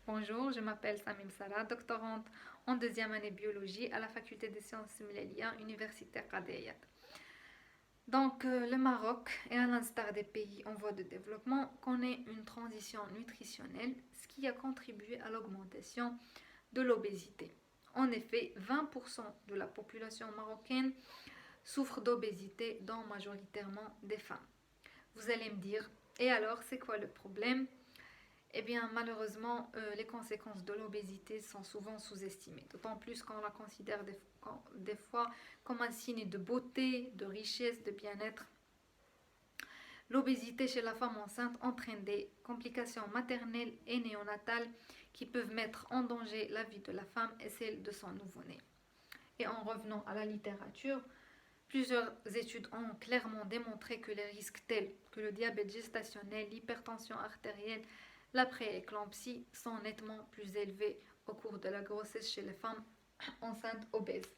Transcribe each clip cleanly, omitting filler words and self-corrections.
Bonjour, je m'appelle Samim Salah, doctorante en deuxième année biologie à la faculté des sciences médias, Université Qadiyat. Le Maroc, et à l'instar des pays en voie de développement, connaît une transition nutritionnelle, ce qui a contribué à l'augmentation de l'obésité. En effet, 20% de la population marocaine souffre d'obésité, dont majoritairement des femmes. Vous allez me dire, et alors, c'est quoi le problème? Eh bien, malheureusement, les conséquences de l'obésité sont souvent sous-estimées, d'autant plus qu'on la considère des fois comme un signe de beauté, de richesse, de bien-être. L'obésité chez la femme enceinte entraîne des complications maternelles et néonatales qui peuvent mettre en danger la vie de la femme et celle de son nouveau-né. Et en revenant à la littérature, plusieurs études ont clairement démontré que les risques tels que le diabète gestationnel, l'hypertension artérielle, la l'après-éclampsie sont nettement plus élevés au cours de la grossesse chez les femmes enceintes obèses.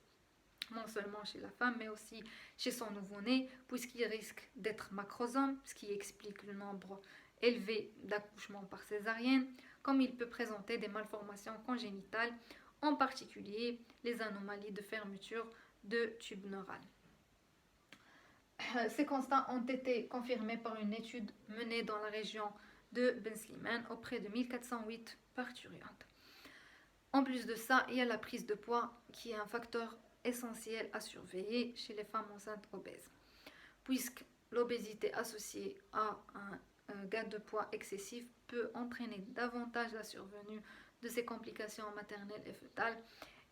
Non seulement chez la femme, mais aussi chez son nouveau-né, puisqu'il risque d'être macrosome, ce qui explique le nombre élevé d'accouchements par césarienne, comme il peut présenter des malformations congénitales, en particulier les anomalies de fermeture de tube neural. Ces constats ont été confirmés par une étude menée dans la région de Ben Slimane auprès de 1408 parturientes. En plus de ça, il y a la prise de poids qui est un facteur essentiel à surveiller chez les femmes enceintes obèses, puisque l'obésité associée à un gain de poids excessif peut entraîner davantage la survenue de ces complications maternelles et fœtales.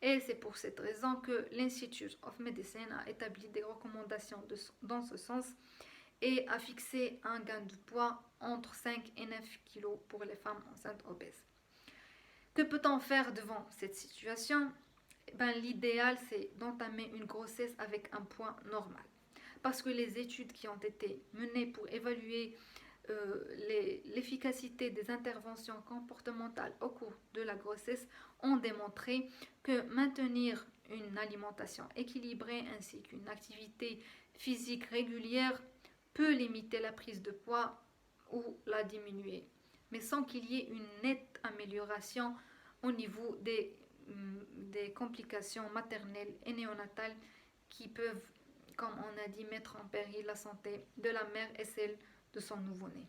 Et c'est pour cette raison que l'Institute of Medicine a établi des recommandations dans ce sens et a fixé un gain de poids entre 5 et 9 kg pour les femmes enceintes obèses. Que peut-on faire devant cette situation? L'idéal, c'est d'entamer une grossesse avec un poids normal. Parce que les études qui ont été menées pour évaluer l'efficacité des interventions comportementales au cours de la grossesse ont démontré que maintenir une alimentation équilibrée ainsi qu'une activité physique régulière peut limiter la prise de poids ou la diminuer, mais sans qu'il y ait une nette amélioration au niveau des complications maternelles et néonatales qui peuvent, comme on a dit, mettre en péril la santé de la mère et celle de son nouveau-né.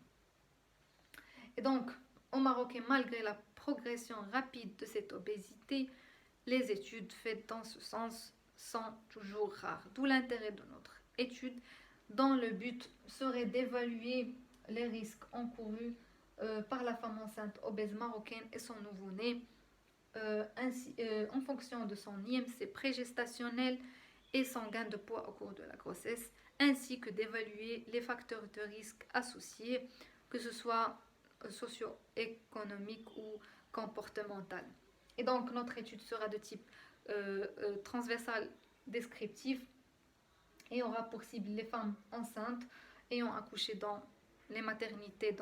Et donc, au Maroc, et malgré la progression rapide de cette obésité, les études faites dans ce sens sont toujours rares. D'où l'intérêt de notre étude, dont le but serait d'évaluer les risques encourus par la femme enceinte obèse marocaine et son nouveau-né en fonction de son IMC prégestationnel et son gain de poids au cours de la grossesse, ainsi que d'évaluer les facteurs de risque associés, que ce soit socio-économique ou comportemental. Et donc notre étude sera de type transversal descriptif et aura pour cible les femmes enceintes ayant accouché dans les maternités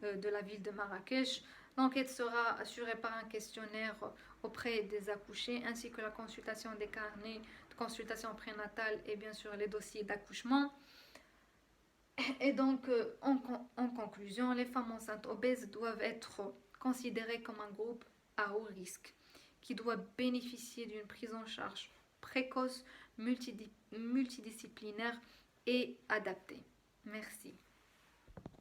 de la ville de Marrakech. L'enquête sera assurée par un questionnaire auprès des accouchés ainsi que la consultation des carnets de consultation prénatale et bien sûr les dossiers d'accouchement. Et donc, en conclusion, les femmes enceintes obèses doivent être considérées comme un groupe à haut risque qui doit bénéficier d'une prise en charge précoce, multidisciplinaire et adaptée. Merci.